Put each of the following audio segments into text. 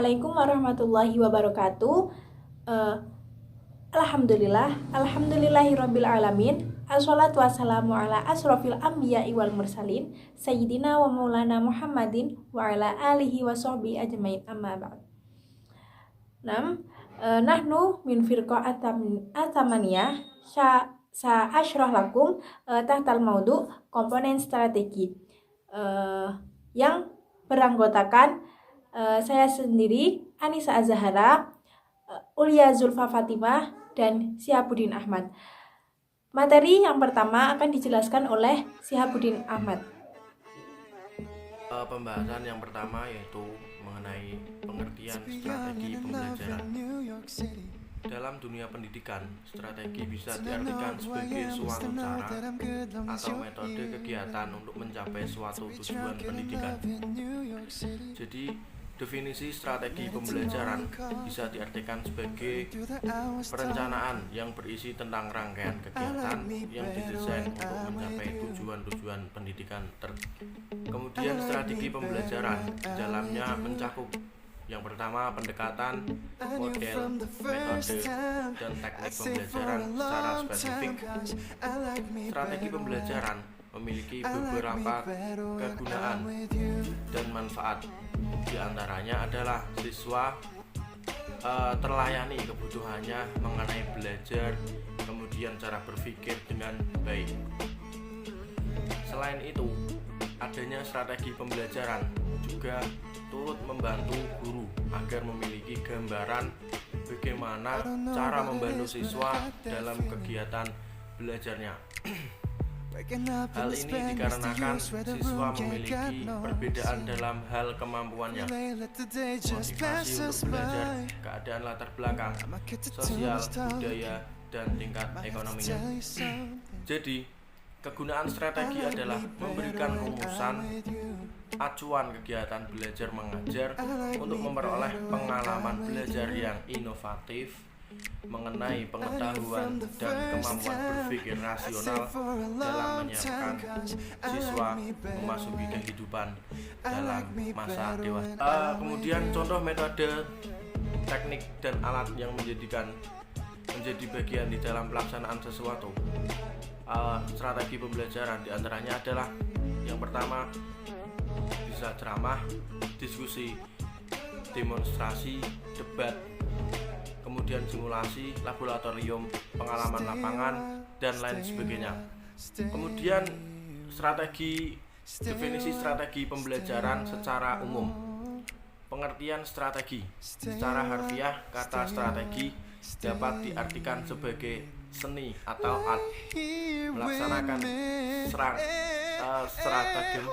Assalamualaikum warahmatullahi wabarakatuh. Alhamdulillahirabbil alamin. Assalatu wassalamu ala asrofil anbiya'i wal mursalin sayyidina wa maulana Muhammadin wa ala alihi wa sahbihi ajmain, amma ba'd. Nahnu min firqa atamaniyah sa asyrah lakum tahtal maudu komponen strategi yang beranggotakan saya sendiri, Anissa Azahara, Ulia Zulfa Fatimah, dan Syihabuddin Ahmad. Materi yang pertama akan dijelaskan oleh Syihabuddin Ahmad. Pembahasan yang pertama yaitu mengenai pengertian strategi pembelajaran. Dalam dunia pendidikan, strategi bisa diartikan sebagai suatu cara atau metode kegiatan untuk mencapai suatu tujuan pendidikan. Jadi, definisi strategi pembelajaran bisa diartikan sebagai perencanaan yang berisi tentang rangkaian kegiatan yang didesain untuk mencapai tujuan-tujuan pendidikan. Kemudian strategi pembelajaran di dalamnya mencakup yang pertama pendekatan, model, metode, dan teknik pembelajaran secara spesifik. Strategi pembelajaran memiliki beberapa kegunaan dan manfaat. Di antaranya adalah siswa terlayani kebutuhannya mengenai belajar, kemudian cara berpikir dengan baik. Selain itu, adanya strategi pembelajaran juga turut membantu guru agar memiliki gambaran bagaimana cara membantu siswa dalam kegiatan belajarnya. Hal ini dikarenakan siswa memiliki perbedaan dalam hal kemampuannya, motivasi untuk belajar, keadaan latar belakang, sosial, budaya, dan tingkat ekonominya. Jadi, kegunaan strategi adalah memberikan rumusan acuan kegiatan belajar mengajar untuk memperoleh pengalaman belajar yang inovatif mengenai pengetahuan dan kemampuan berpikir rasional dalam menyiapkan siswa memasuki kehidupan dalam masa dewasa. Kemudian contoh metode, teknik, dan alat yang menjadi bagian di dalam pelaksanaan sesuatu strategi pembelajaran diantaranya adalah yang pertama bisa ceramah, diskusi, demonstrasi, debat, kemudian simulasi, laboratorium, pengalaman lapangan, dan lain sebagainya. Kemudian definisi strategi pembelajaran secara umum. Pengertian strategi secara harfiah, kata strategi dapat diartikan sebagai seni atau art melaksanakan strategi,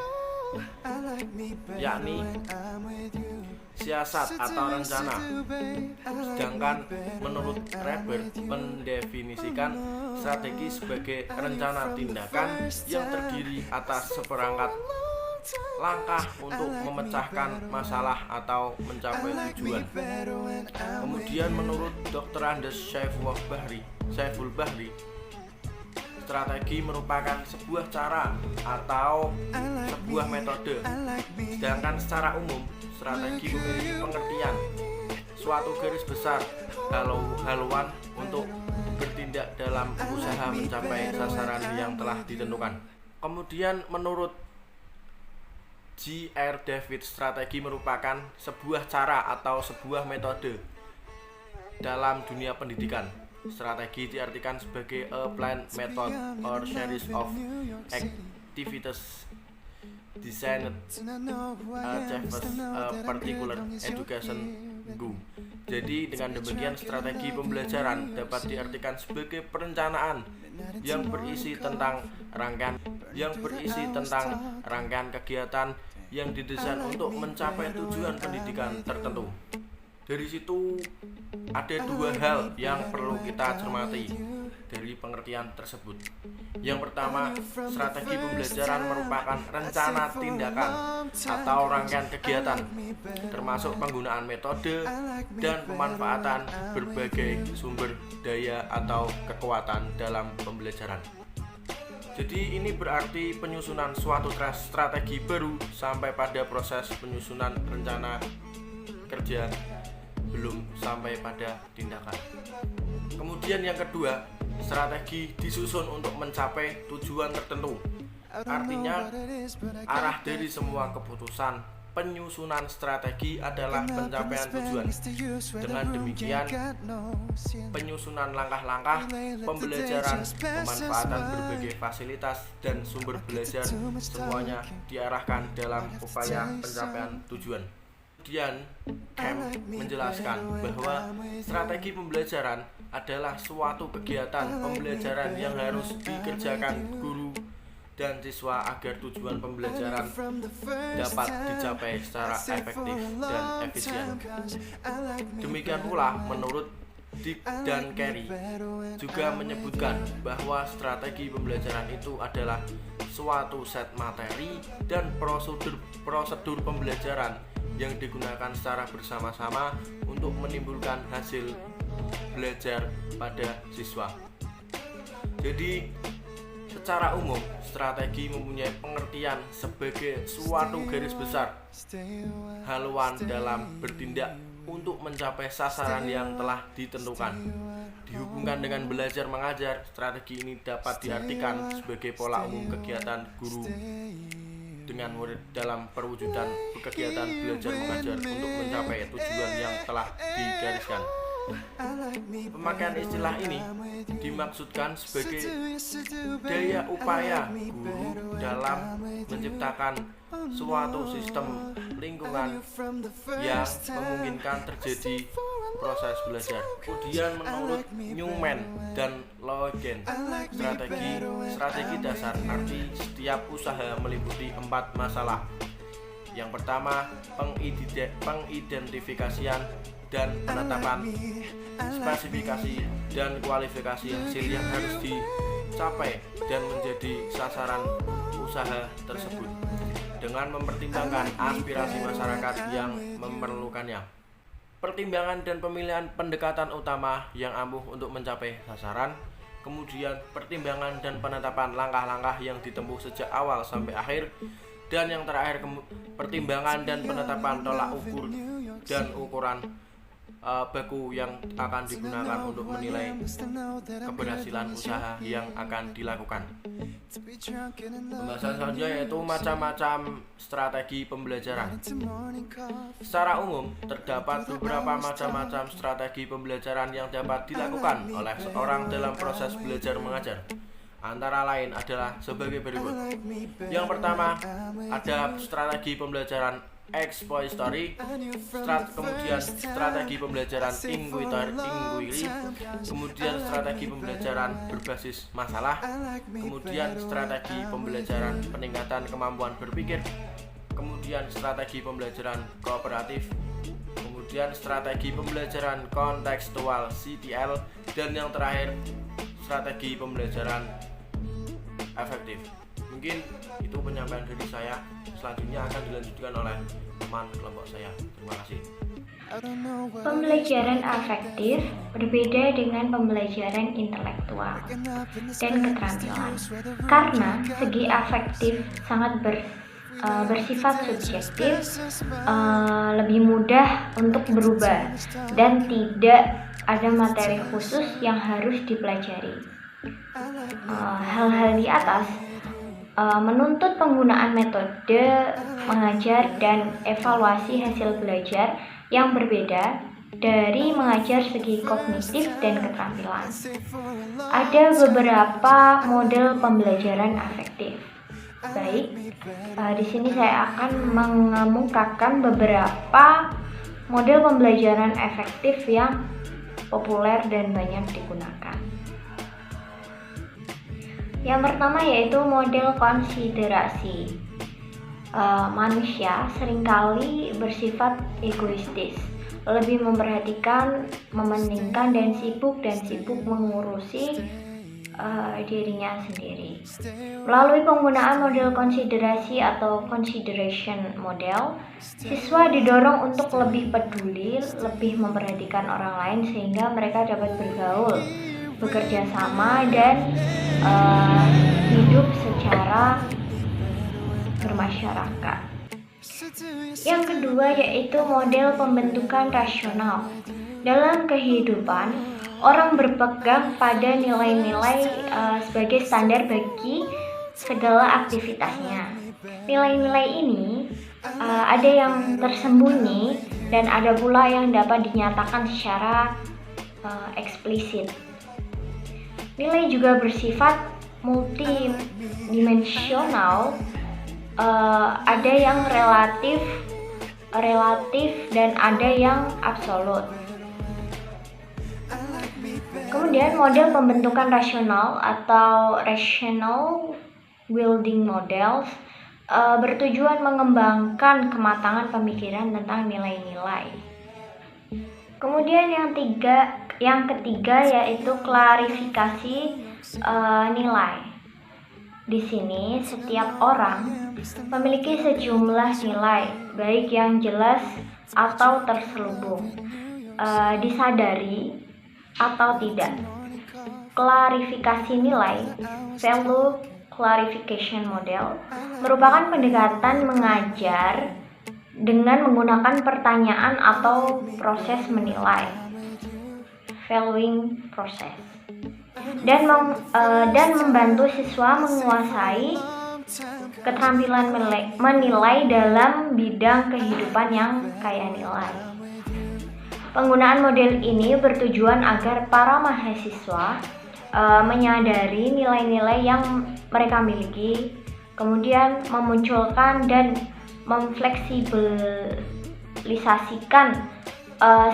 yakni siasat atau rencana. Sedangkan menurut Reber mendefinisikan strategi sebagai rencana tindakan yang terdiri atas seperangkat langkah untuk memecahkan masalah atau mencapai tujuan. Kemudian menurut Dr. Andes Saiful Bahri, strategi merupakan sebuah cara atau sebuah metode. Sedangkan secara umum, strategi memiliki pengertian suatu garis besar haluan untuk bertindak dalam usaha mencapai sasaran yang telah ditentukan. Kemudian menurut G.R. David, strategi merupakan sebuah cara atau sebuah metode dalam dunia pendidikan. Strategi diartikan sebagai a planned method or series of activities designed achieve a particular education goal. Jadi dengan demikian strategi pembelajaran dapat diartikan sebagai perencanaan yang berisi tentang rangkaian kegiatan yang didesain untuk mencapai tujuan pendidikan tertentu. Dari situ ada dua hal yang perlu kita cermati dari pengertian tersebut. Yang pertama, strategi pembelajaran merupakan rencana tindakan atau rangkaian kegiatan, termasuk penggunaan metode dan pemanfaatan berbagai sumber daya atau kekuatan dalam pembelajaran. Jadi ini berarti penyusunan suatu strategi baru sampai pada proses penyusunan rencana kerja, belum sampai pada tindakan. Kemudian yang kedua, strategi disusun untuk mencapai tujuan tertentu. Artinya, arah dari semua keputusan penyusunan strategi adalah pencapaian tujuan. Dengan demikian, penyusunan langkah-langkah pembelajaran, pemanfaatan berbagai fasilitas dan sumber belajar semuanya diarahkan dalam upaya pencapaian tujuan. Kemudian, Camp menjelaskan bahwa strategi pembelajaran adalah suatu kegiatan pembelajaran yang harus dikerjakan guru dan siswa agar tujuan pembelajaran dapat dicapai secara efektif dan efisien. Demikian pula menurut Dick dan Carey juga menyebutkan bahwa strategi pembelajaran itu adalah suatu set materi dan prosedur pembelajaran yang digunakan secara bersama-sama untuk menimbulkan hasil belajar pada siswa. Jadi, secara umum, strategi mempunyai pengertian sebagai suatu garis besar haluan dalam bertindak untuk mencapai sasaran yang telah ditentukan. Dihubungkan dengan belajar mengajar, strategi ini dapat diartikan sebagai pola umum kegiatan guru dengan murid dalam perwujudan kegiatan belajar mengajar untuk mencapai tujuan yang telah digariskan. Pemakaian istilah ini dimaksudkan sebagai daya upaya guru dalam menciptakan suatu sistem lingkungan yang memungkinkan terjadi proses belajar. Kemudian menurut Newman dan Logan, strategi dasar arti setiap usaha meliputi 4 masalah. Yang pertama, pengidentifikasian dan penetapan spesifikasi dan kualifikasi hasil yang harus dicapai dan menjadi sasaran usaha tersebut dengan mempertimbangkan aspirasi masyarakat yang memerlukannya. Pertimbangan dan pemilihan pendekatan utama yang ampuh untuk mencapai sasaran. Kemudian pertimbangan dan penetapan langkah-langkah yang ditempuh sejak awal sampai akhir. Dan yang terakhir, pertimbangan dan penetapan tolak ukur dan ukuran baku yang akan digunakan untuk menilai keberhasilan usaha yang akan dilakukan. Pembahasan selanjutnya yaitu macam-macam strategi pembelajaran. Secara umum, terdapat beberapa macam-macam strategi pembelajaran yang dapat dilakukan oleh seorang dalam proses belajar mengajar. Antara lain adalah sebagai berikut. Yang pertama, ada strategi pembelajaran expository, kemudian strategi pembelajaran inquiry, kemudian strategi pembelajaran berbasis masalah, kemudian strategi pembelajaran peningkatan kemampuan berpikir, kemudian strategi pembelajaran kooperatif, kemudian strategi pembelajaran kontekstual CTL, dan yang terakhir strategi pembelajaran efektif. Mungkin itu penyampaian dari saya. Selanjutnya akan dilanjutkan oleh teman kelompok saya. Terima kasih. Pembelajaran afektif berbeda dengan pembelajaran intelektual dan keterampilan karena segi afektif sangat bersifat subjektif, lebih mudah untuk berubah dan tidak ada materi khusus yang harus dipelajari. Hal-hal di atas menuntut penggunaan metode mengajar dan evaluasi hasil belajar yang berbeda dari mengajar segi kognitif dan keterampilan. Ada beberapa model pembelajaran afektif. Baik, di sini saya akan mengemukakan beberapa model pembelajaran efektif yang populer dan banyak digunakan. Yang pertama yaitu model konsiderasi. Manusia seringkali bersifat egoistis, lebih memperhatikan, mementingkan, dan sibuk mengurusi dirinya sendiri. Melalui penggunaan model konsiderasi atau consideration model, siswa didorong untuk lebih peduli, lebih memperhatikan orang lain sehingga mereka dapat bergaul, bekerja sama, dan hidup secara bermasyarakat. Yang kedua yaitu model pembentukan rasional. Dalam kehidupan, orang berpegang pada nilai-nilai sebagai standar bagi segala aktivitasnya. Nilai-nilai ini ada yang tersembunyi dan ada pula yang dapat dinyatakan secara eksplisit. Nilai juga bersifat multidimensional, ada yang relatif dan ada yang absolut. Kemudian model pembentukan rasional atau rational building models bertujuan mengembangkan kematangan pemikiran tentang nilai-nilai. Kemudian yang ketiga yaitu klarifikasi nilai. Di sini setiap orang memiliki sejumlah nilai, baik yang jelas atau terselubung, disadari atau tidak. Klarifikasi nilai, value clarification model, merupakan pendekatan mengajar dengan menggunakan pertanyaan atau proses menilai, valuing process, dan membantu siswa menguasai keterampilan menilai dalam bidang kehidupan yang kaya nilai. Penggunaan model ini bertujuan agar para mahasiswa menyadari nilai-nilai yang mereka miliki, kemudian memunculkan dan memfleksibilisasikan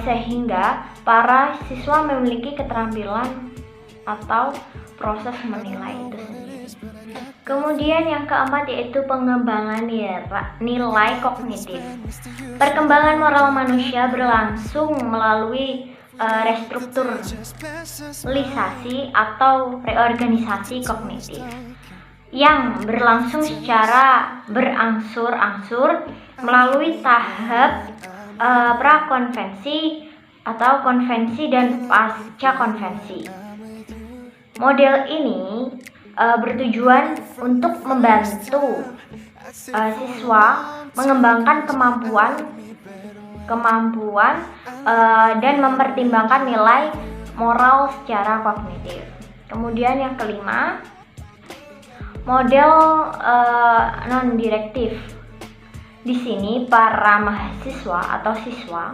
sehingga para siswa memiliki keterampilan atau proses menilai itu sendiri. Kemudian yang keempat yaitu pengembangan nilai kognitif. Perkembangan moral manusia berlangsung melalui restrukturalisasi atau reorganisasi kognitif yang berlangsung secara berangsur-angsur melalui tahap prakonvensi atau konvensi dan pasca konvensi. Model ini bertujuan untuk membantu siswa mengembangkan kemampuan dan mempertimbangkan nilai moral secara kognitif. Kemudian yang kelima, model non-direktif. Di sini para mahasiswa atau siswa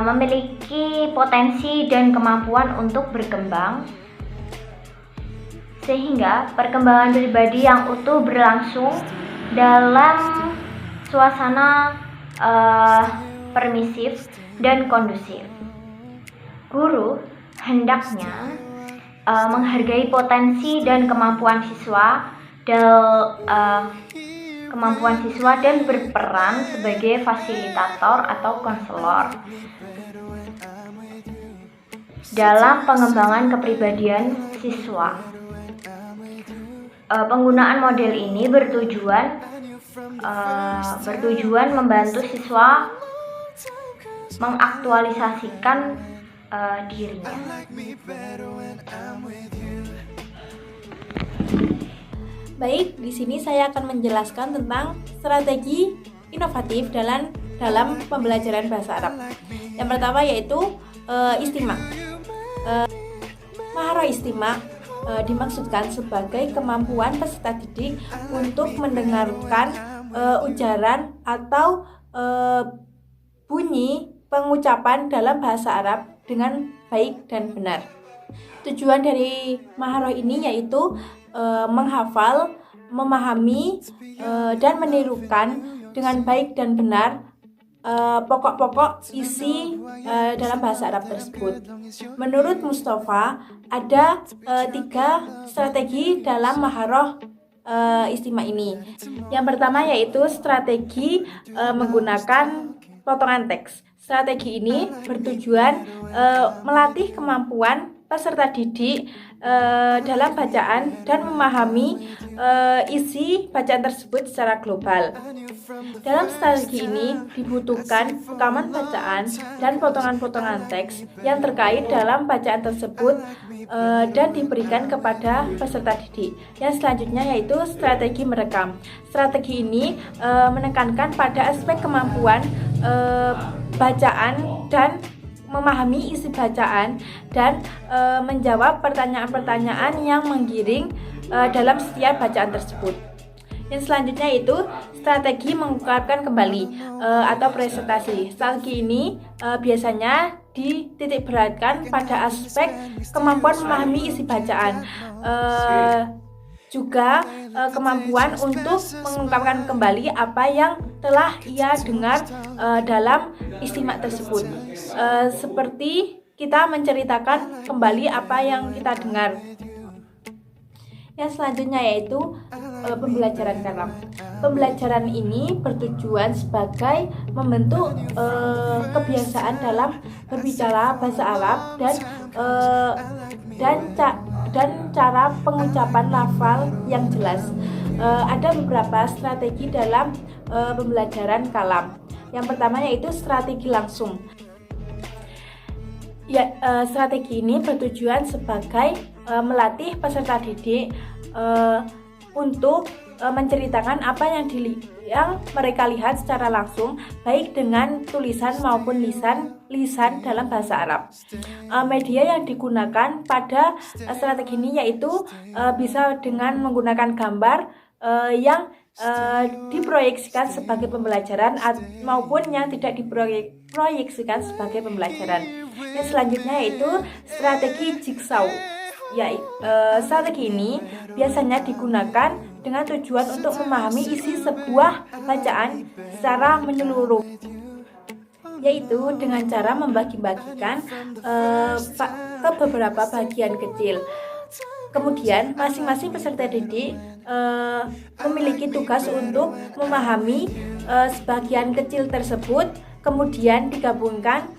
memiliki potensi dan kemampuan untuk berkembang, sehingga perkembangan pribadi yang utuh berlangsung dalam suasana permisif dan kondusif. Guru hendaknya menghargai potensi dan kemampuan siswa dan berperan sebagai fasilitator atau konselor dalam pengembangan kepribadian siswa. Penggunaan model ini bertujuan membantu siswa mengaktualisasikan dirinya. Baik, di sini saya akan menjelaskan tentang strategi inovatif dalam pembelajaran bahasa Arab. Yang pertama yaitu istimak. Maharah istimak dimaksudkan sebagai kemampuan peserta didik untuk mendengarkan ujaran atau bunyi pengucapan dalam bahasa Arab dengan baik dan benar. Tujuan dari maharah ini yaitu menghafal, memahami, dan menirukan dengan baik dan benar pokok-pokok isi dalam bahasa Arab tersebut. Menurut Mustafa, ada 3 strategi dalam maharah istimak ini. Yang pertama yaitu strategi menggunakan potongan teks. Strategi ini bertujuan melatih kemampuan peserta didik dalam bacaan dan memahami isi bacaan tersebut secara global. Dalam strategi ini dibutuhkan rekaman bacaan dan potongan-potongan teks yang terkait dalam bacaan tersebut dan diberikan kepada peserta didik. Yang selanjutnya yaitu strategi merekam. Strategi ini menekankan pada aspek kemampuan bacaan dan memahami isi bacaan dan menjawab pertanyaan-pertanyaan yang menggiring dalam setiap bacaan tersebut. Yang selanjutnya itu strategi mengungkapkan kembali atau presentasi. Strategi ini biasanya dititik beratkan pada aspek kemampuan memahami isi bacaan, juga kemampuan untuk mengungkapkan kembali apa yang telah ia dengar dalam istimak tersebut, seperti kita menceritakan kembali apa yang kita dengar. Yang selanjutnya yaitu pembelajaran kalam. Pembelajaran ini bertujuan sebagai membentuk kebiasaan dalam berbicara bahasa Arab dan cara pengucapan lafal yang jelas. Ada beberapa strategi dalam pembelajaran kalam. Yang pertama yaitu strategi langsung. Strategi ini bertujuan sebagai melatih peserta didik untuk menceritakan apa yang mereka lihat secara langsung, baik dengan tulisan maupun lisan dalam bahasa Arab. Media yang digunakan pada strategi ini yaitu bisa dengan menggunakan gambar yang diproyeksikan sebagai pembelajaran maupun yang tidak diproyeksikan sebagai pembelajaran. Yang selanjutnya yaitu strategi jigsaw. Strategi ini biasanya digunakan dengan tujuan untuk memahami isi sebuah bacaan secara menyeluruh, yaitu dengan cara membagi-bagikan ke beberapa bagian kecil. Kemudian masing-masing peserta didik memiliki tugas untuk memahami sebagian kecil tersebut, kemudian digabungkan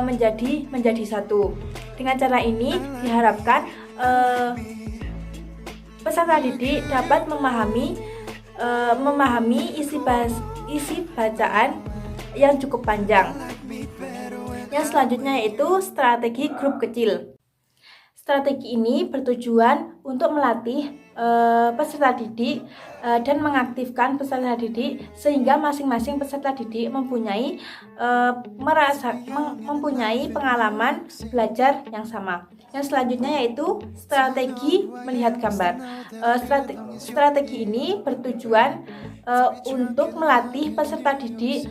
menjadi satu. Dengan cara ini diharapkan peserta didik dapat memahami isi bacaan yang cukup panjang. Yang selanjutnya yaitu strategi grup kecil. Strategi ini bertujuan untuk melatih peserta didik dan mengaktifkan peserta didik sehingga masing-masing peserta didik mempunyai pengalaman belajar yang sama. Yang selanjutnya yaitu strategi melihat gambar. Strategi ini bertujuan untuk melatih peserta didik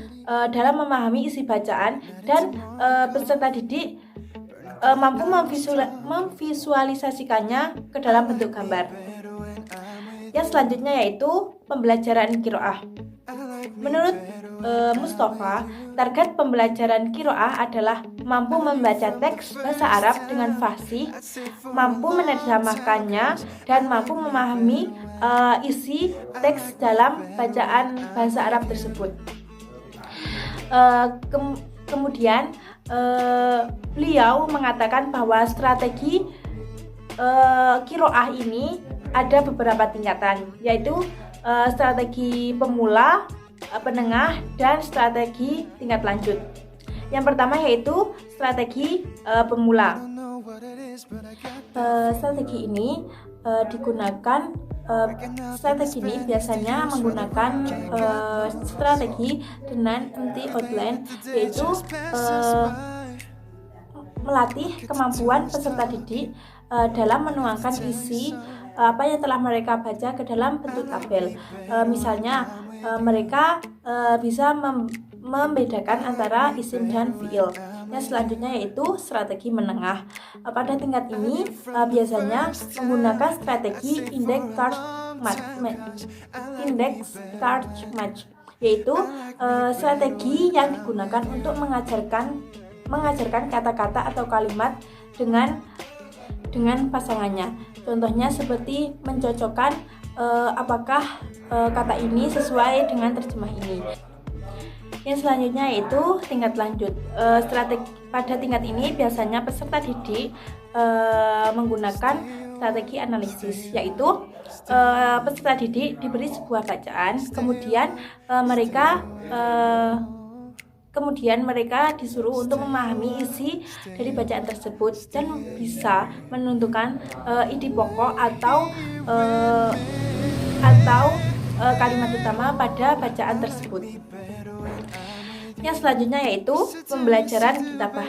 dalam memahami isi bacaan dan peserta didik mampu memvisualisasikannya ke dalam bentuk gambar. Yang selanjutnya yaitu pembelajaran qiraah. Menurut Mustafa, target pembelajaran qiraah adalah mampu membaca teks bahasa Arab dengan fasih, mampu menerjemahkannya, dan mampu memahami isi teks dalam bacaan bahasa Arab tersebut. Kemudian beliau mengatakan bahwa strategi qiraah ini ada beberapa tingkatan, yaitu strategi pemula, penengah, dan strategi tingkat lanjut. Yang pertama yaitu strategi pemula. Strategi ini strategi ini biasanya menggunakan strategi dengan empty outline, yaitu melatih kemampuan peserta didik dalam menuangkan isi apa yang telah mereka baca ke dalam bentuk tabel. Misalnya mereka bisa membedakan antara isim dan fiil. Yang selanjutnya yaitu strategi menengah. Pada tingkat ini biasanya menggunakan strategi index card match, yaitu strategi yang digunakan untuk mengajarkan kata-kata atau kalimat dengan pasangannya. Contohnya seperti mencocokkan apakah kata ini sesuai dengan terjemah ini. Yang selanjutnya yaitu tingkat lanjut. Pada tingkat ini biasanya peserta didik menggunakan strategi analisis, yaitu peserta didik diberi sebuah bacaan, kemudian mereka disuruh untuk memahami isi dari bacaan tersebut dan bisa menentukan ide pokok atau kalimat utama pada bacaan tersebut. Yang selanjutnya yaitu pembelajaran kitabah.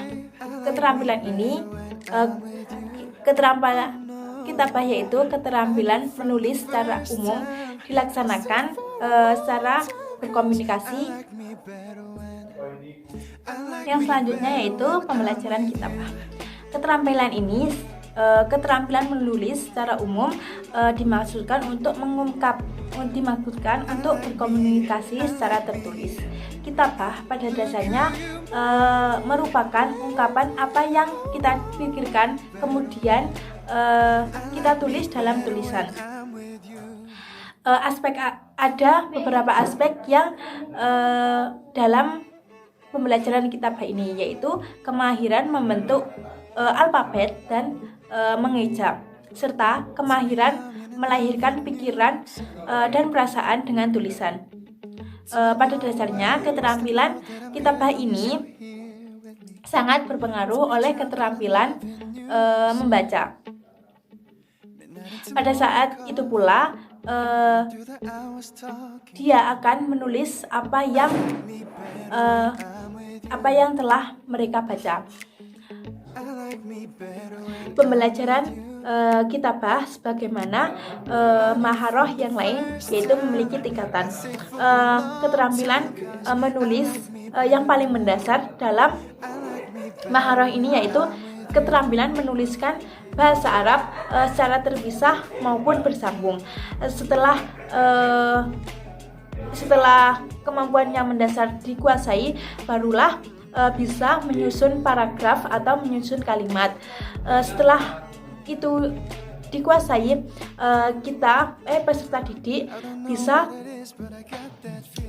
Kitabah yaitu keterampilan menulis secara umum dilaksanakan secara berkomunikasi. Yang selanjutnya yaitu pembelajaran kitabah. Keterampilan menulis secara umum dimaksudkan untuk berkomunikasi secara tertulis. Kitabah pada dasarnya merupakan ungkapan apa yang kita pikirkan, kemudian kita tulis dalam tulisan. Ada beberapa aspek yang dalam pembelajaran kitabah ini, yaitu kemahiran membentuk alfabet dan mengeja, serta kemahiran melahirkan pikiran dan perasaan dengan tulisan. Pada dasarnya, keterampilan kitabah ini sangat berpengaruh oleh keterampilan membaca. Pada saat itu pula, dia akan menulis apa yang telah mereka baca. Pembelajaran kitabah sebagaimana maharoh yang lain, yaitu memiliki tingkatan. Keterampilan menulis yang paling mendasar dalam maharoh ini yaitu keterampilan menuliskan bahasa Arab secara terpisah maupun bersambung. Setelah kemampuan yang mendasar dikuasai, barulah bisa menyusun paragraf atau menyusun kalimat. Setelah itu dikuasai, peserta didik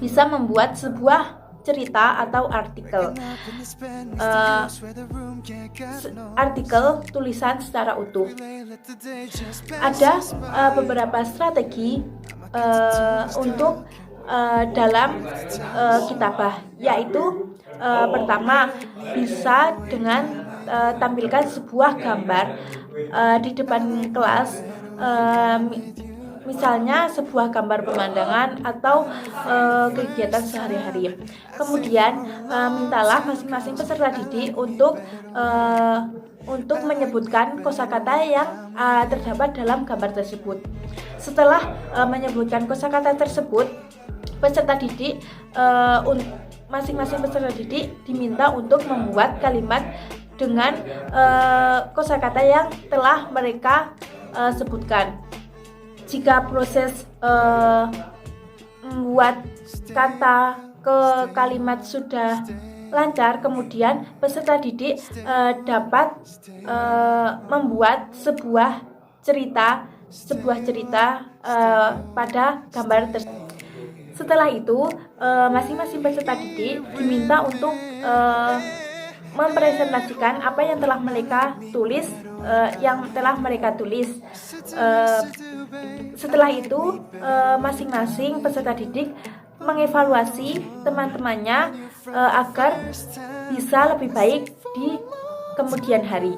bisa membuat sebuah cerita atau artikel tulisan secara utuh. Ada beberapa strategi untuk dalam kitabah, yaitu pertama, bisa dengan tampilkan sebuah gambar di depan kelas, misalnya sebuah gambar pemandangan atau kegiatan sehari-hari. Kemudian mintalah masing-masing peserta didik untuk menyebutkan kosakata yang terdapat dalam gambar tersebut. Setelah menyebutkan kosakata tersebut, masing-masing peserta didik diminta untuk membuat kalimat dengan kosakata yang telah mereka sebutkan. Jika proses membuat kata ke kalimat sudah lancar, kemudian peserta didik dapat membuat sebuah cerita pada gambar tersebut. Setelah itu, masing-masing peserta didik diminta untuk mempresentasikan apa yang telah mereka tulis, Setelah itu, masing-masing peserta didik mengevaluasi teman-temannya agar bisa lebih baik di kemudian hari.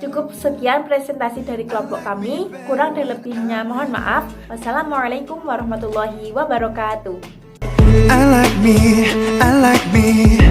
Cukup sekian presentasi dari kelompok kami. Kurang dan lebihnya mohon maaf. Wassalamualaikum warahmatullahi wabarakatuh. I like me.